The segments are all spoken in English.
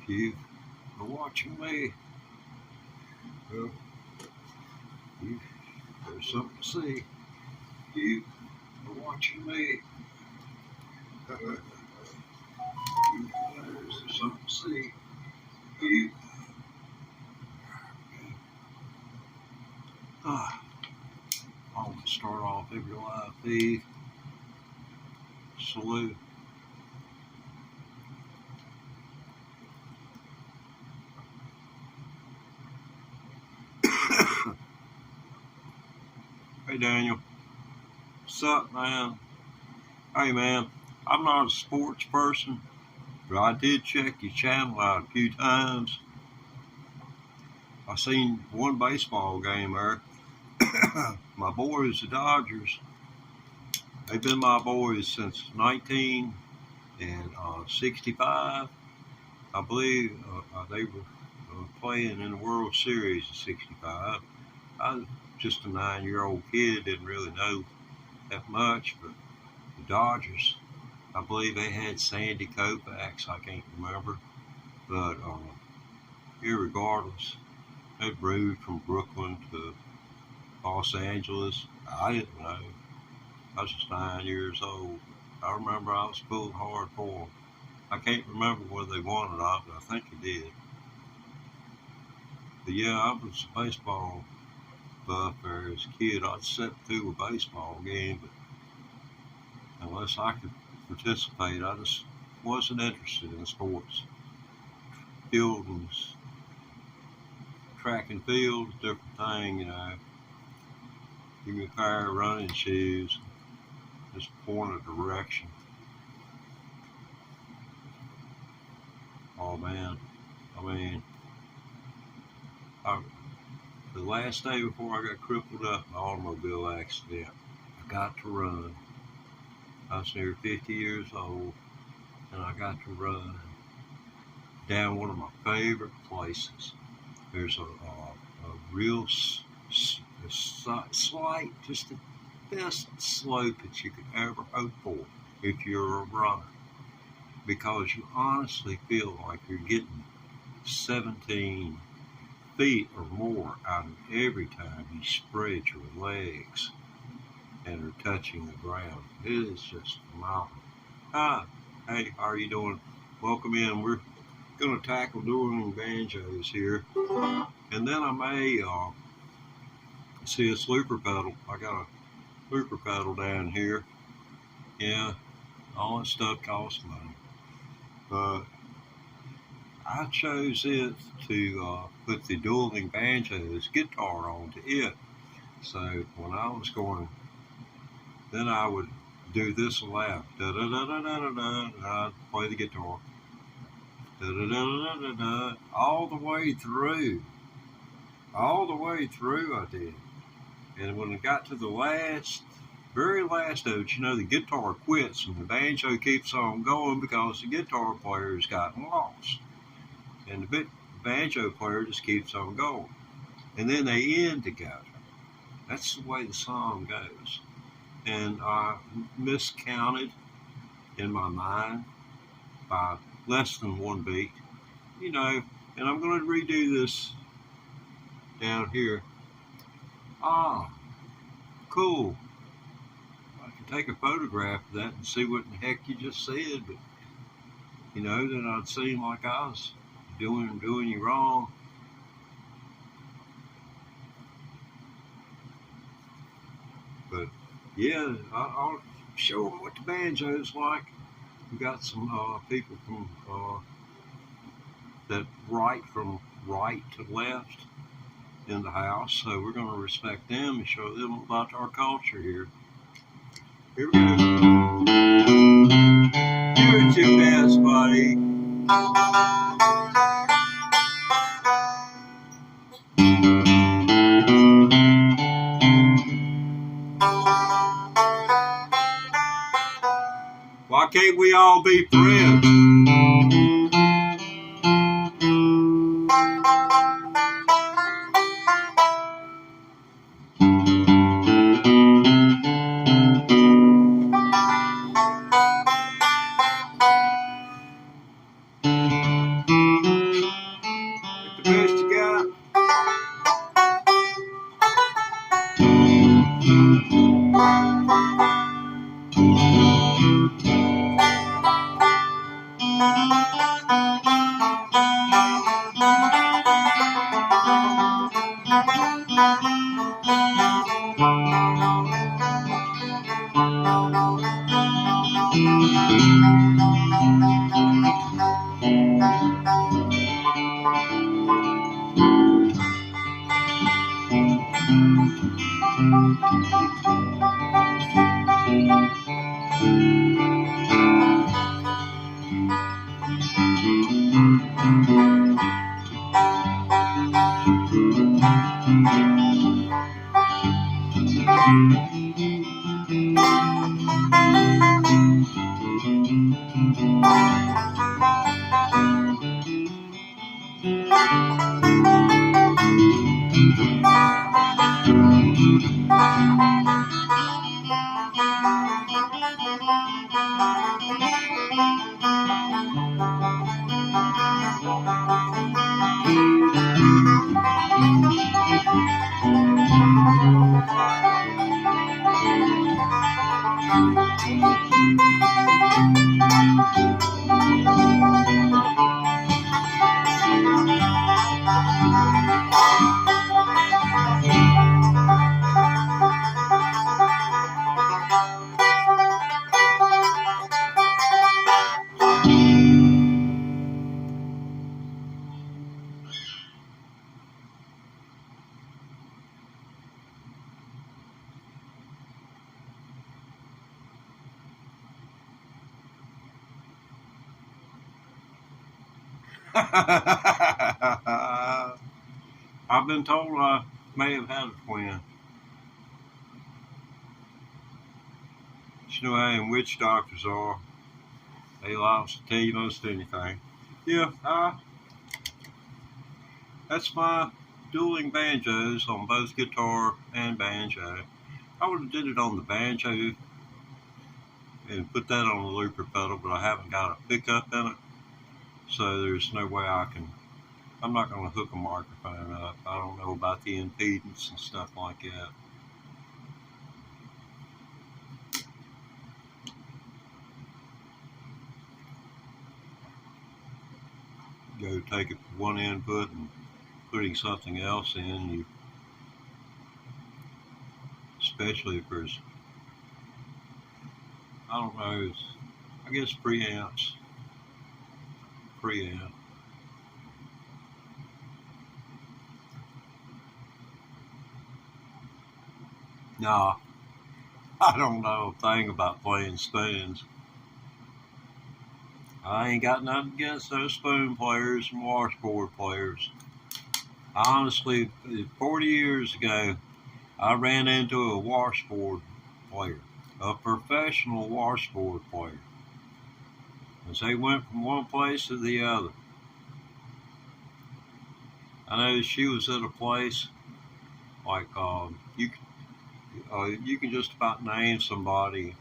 You are watching me. Well, there's something to see. You are watching me. There's something to see. You. I want to start off every live feed. Salute. Hey Daniel. What's up, man? Hey man, I'm not a sports person, but I did check your channel out a few times. I seen one baseball game there. My boys, the Dodgers, they've been my boys since 1965. I believe they were playing in the World Series in 65. I was just a 9-year-old kid, didn't really know that much, but the Dodgers, I believe they had Sandy Koufax, I can't remember, but irregardless, they moved from Brooklyn to Los Angeles. I didn't know. I was just 9 years old. I remember I was pulling hard for them. I can't remember whether they won or not, but I think they did. But yeah, I was a baseball buff there as a kid. I'd sit through a baseball game, but unless I could participate, I just wasn't interested in sports. Field was track and field, different thing, you know. Give me a pair of running shoes, just point a direction. Oh man, I mean, the last day before I got crippled up in an automobile accident, I got to run. I was near 50 years old, and I got to run down one of my favorite places. There's a real slight, just the best slope that you could ever hope for if you're a runner, because you honestly feel like you're getting 17 feet or more out of every time you spread your legs and are touching the ground. It is just phenomenal. Hey, how are you doing? Welcome in. We're going to tackle dueling banjos here, and then I may see a looper pedal. I got a looper pedal down here. Yeah, all that stuff costs money, but I chose it to put the dueling banjos guitar onto it. So when I was going, then I would do this aloud. Da da da da da da da. I'd play the guitar. Da da da da da da. All the way through. All the way through I did. And when it got to the very last note, you know, the guitar quits and the banjo keeps on going because the guitar player has gotten lost. And the banjo player just keeps on going. And then they end together. That's the way the song goes. And I miscounted in my mind by less than one beat, you know, and I'm going to redo this down here. Cool. I can take a photograph of that and see what the heck you just said, but, you know, then I'd seem like I was doing you wrong. But yeah, I'll show them what the banjo's like. We got some people from that write from right to left in the house, so we're going to respect them and show them about our culture here. Here we go. Do it your best, buddy. Why can't we all be friends? I've been told I may have had a twin. You know how witch doctors are. They like to tell you most anything. Yeah, that's my dueling banjos on both guitar and banjo. I would have did it on the banjo and put that on the looper pedal, but I haven't got a pickup in it, so there's no way I'm not going to hook a microphone up. I don't know about the impedance and stuff like that. Go take it one input and putting something else in, especially if there's, I don't know, I guess preamp. Nah, I don't know a thing about playing spoons. I ain't got nothing against those spoon players and washboard players. Honestly, 40 years ago, I ran into a washboard player, a professional washboard player, as they went from one place to the other. I know she was at a place like you can just about name somebody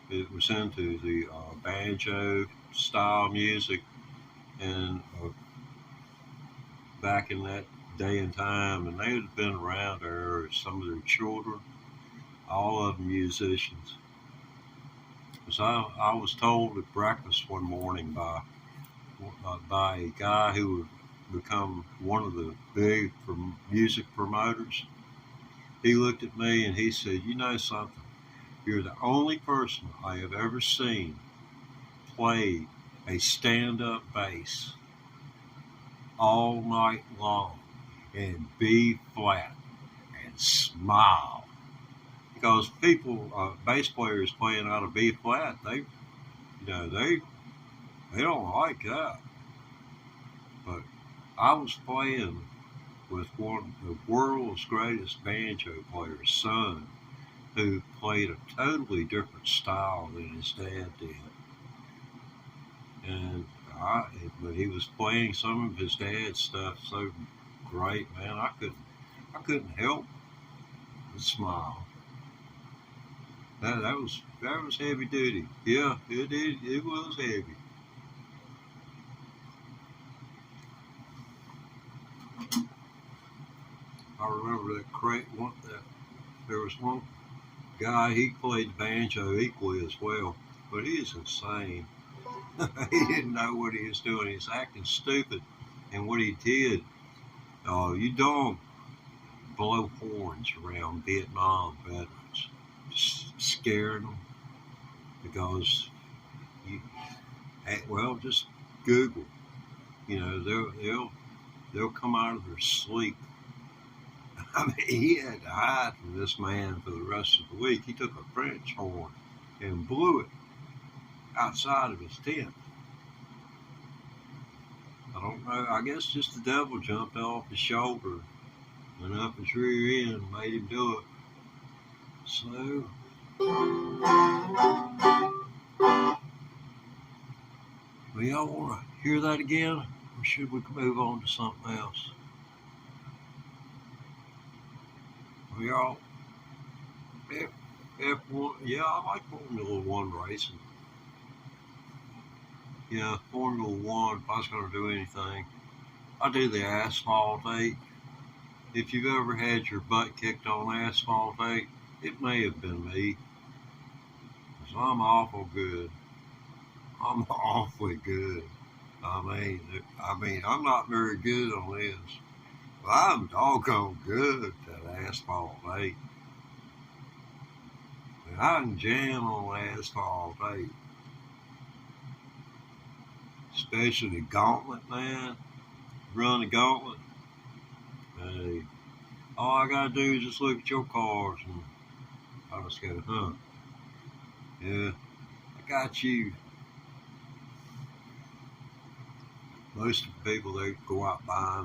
that was into the banjo style music, and back in that day and time, and they had been around her, some of their children, all of them musicians. Because I was told at breakfast one morning by a guy who would become one of the big music promoters. He looked at me and he said, "You know something? You're the only person I have ever seen play a stand-up bass all night long and B flat and smile." Because people, bass players playing out of B flat, they don't like that. But I was playing with one of the world's greatest banjo players' son, who played a totally different style than his dad did. But he was playing some of his dad's stuff so great, man. I couldn't help but smile. That was heavy duty. Yeah, it was heavy. I remember that there was one guy, he played banjo equally as well, but he is insane. He didn't know what he was doing. He was acting stupid. And what he did, you don't blow horns around Vietnam veterans, scaring them, because you, well, just Google. They'll come out of their sleep. I mean, he had to hide from this man for the rest of the week. He took a French horn and blew it outside of his tent. I don't know. I guess just the devil jumped off his shoulder and up his rear end and made him do it. So, well, y'all want to hear that again? Or should we move on to something else? Well, y'all, F1, yeah, I like Formula One racing. Yeah, Formula One, if I was going to do anything, I do the Asphalt 8. If you've ever had your butt kicked on Asphalt 8, it may have been me. Because I'm awful good. I'm awfully good. I mean, I'm not very good on this. But I'm doggone good at Asphalt 8. And I can jam on Asphalt 8. Especially the gauntlet, man. Run the gauntlet. Hey, all I gotta do is just look at your cars and I just go, yeah, I got you. Most of the people, they go out buy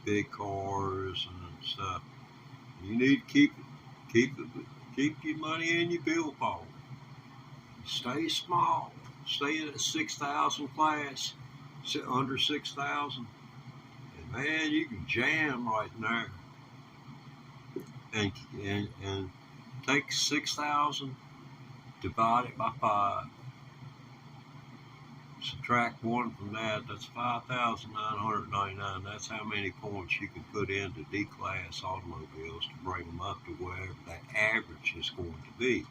big cars and stuff. You need to keep your money in your billfold. Stay small. Stay in a 6,000 class, under 6,000. And man, you can jam right in there. And take 6,000, divide it by 5. Subtract 1 from that, that's 5,999. That's how many points you can put into D-class automobiles to bring them up to wherever that average is going to be.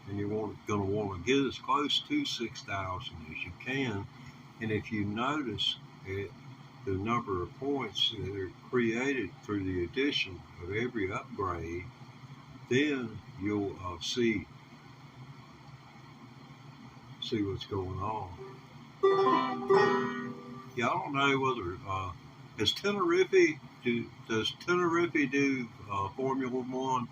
And you're going to want to get as close to 6,000 as you can. And if you notice the number of points that are created through the addition of every upgrade, then you'll see what's going on. Yeah, I don't know whether does Tenerife do Formula One?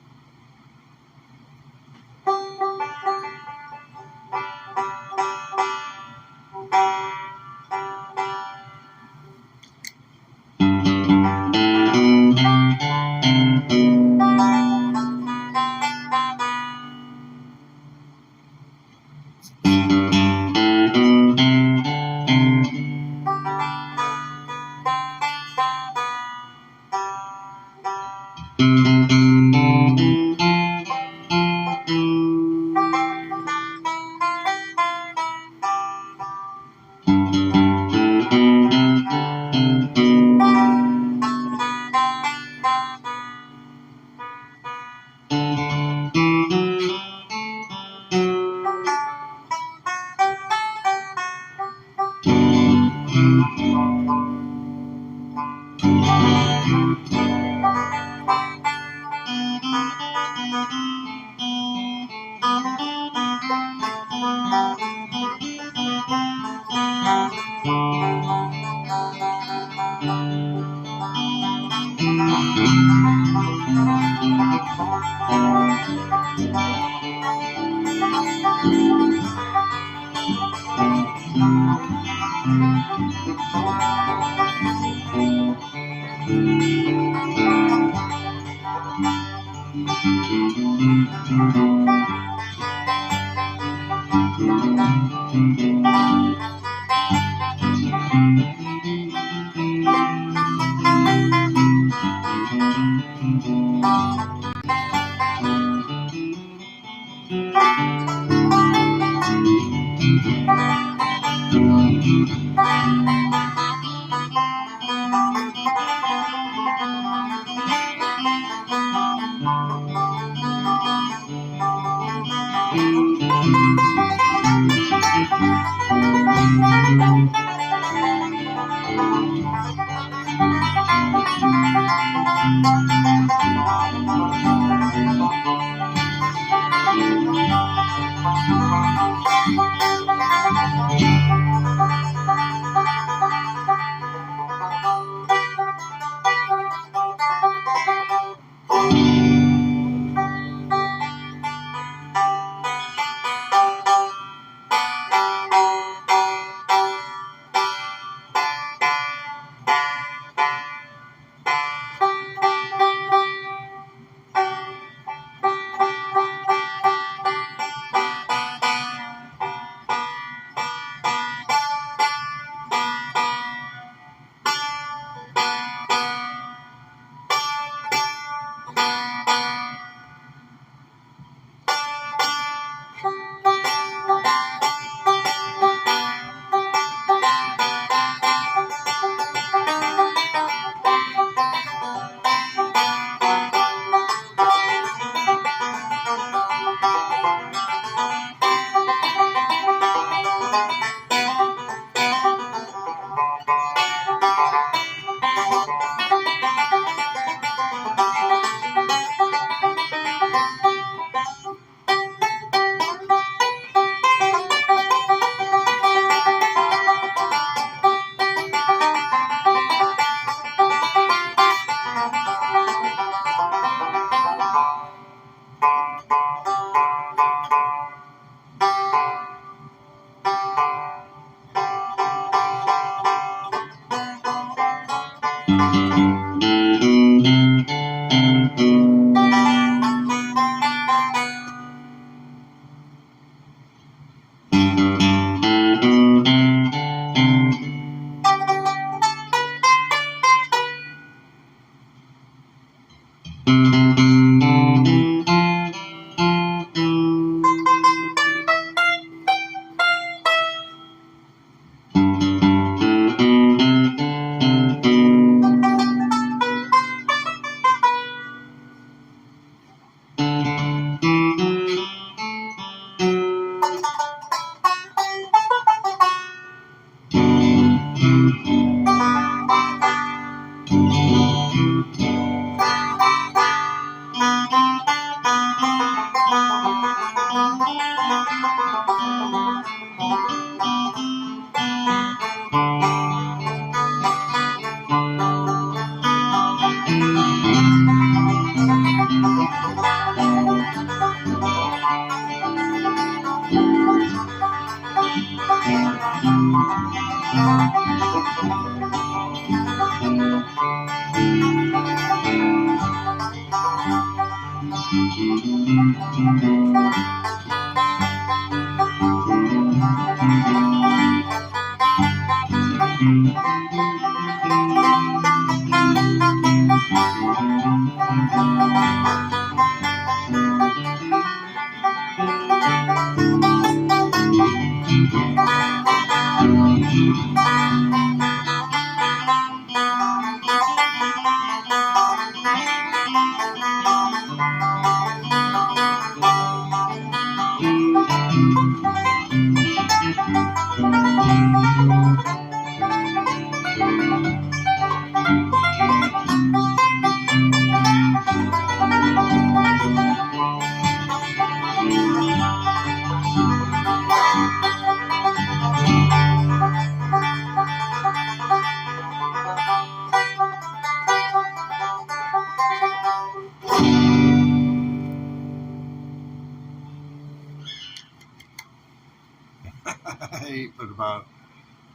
I ate but about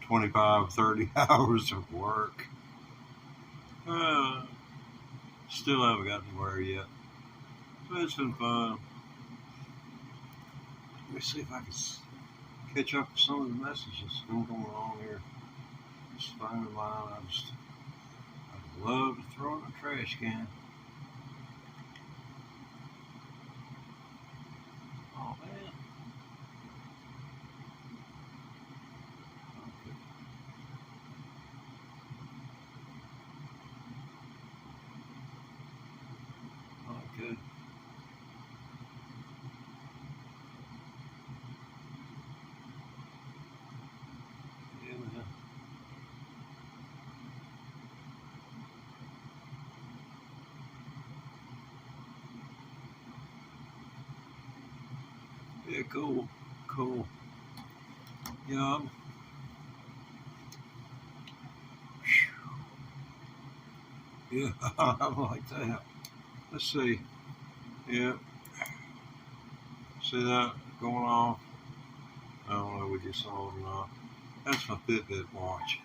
25, 30 hours of work. Uh, Still haven't got anywhere yet. But it's been fun. Let me see if I can catch up with some of the messages going on here. Just finding mine. I'd love to throw in a trash can. Oh man. Okay. Okay. Yeah. Yeah, cool. Cool. Yeah. Yeah, I like that. Let's see. Yeah. See that going off? I don't know what you saw or not. That's my Fitbit watch.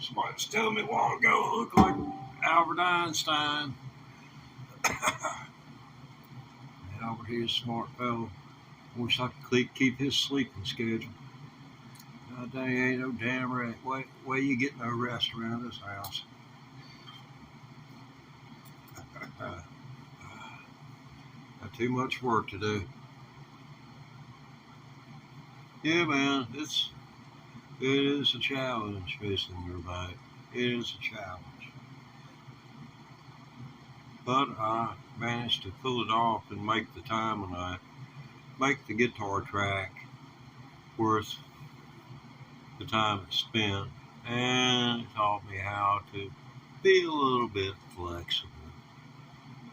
Somebody was telling me a while ago it looked like Albert Einstein. Albert, he's a smart fellow. Wish I could keep his sleeping schedule. God dang, ain't no damn rest. Way you get no rest around this house. Got too much work to do. Yeah, man, it is a challenge missing your bike. It is a challenge. But I managed to pull it off and make the time, and I make the guitar track worth the time it spent, and it taught me how to be a little bit flexible.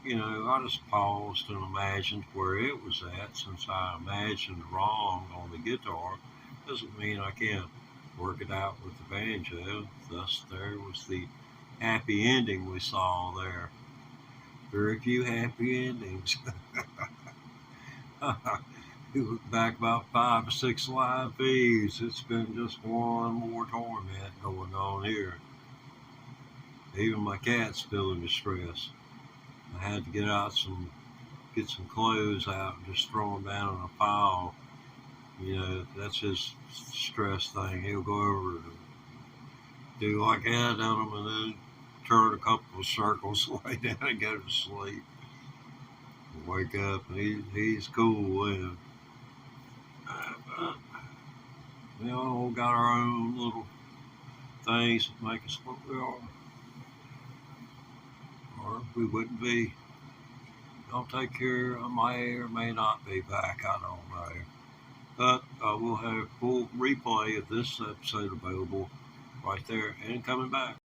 You know, I just paused and imagined where it was at. Since I imagined wrong on the guitar, doesn't mean I can't work it out with the banjo. Thus, there was the happy ending we saw there. Very few happy endings. You look back about 5 or 6 live feeds, it's been just one more torment going on here. Even my cat's feeling distress. I had to get some clothes out and just throw them down in a pile. You know, that's his stress thing. He'll go over and do like that on them and then turn a couple of circles, lay down and go to sleep. Wake up and he's cool then. We all got our own little things that make us what we are. Or we wouldn't be. I'll take care. I may or may not be back. I don't know. But we'll have a full replay of this episode available right there and coming back.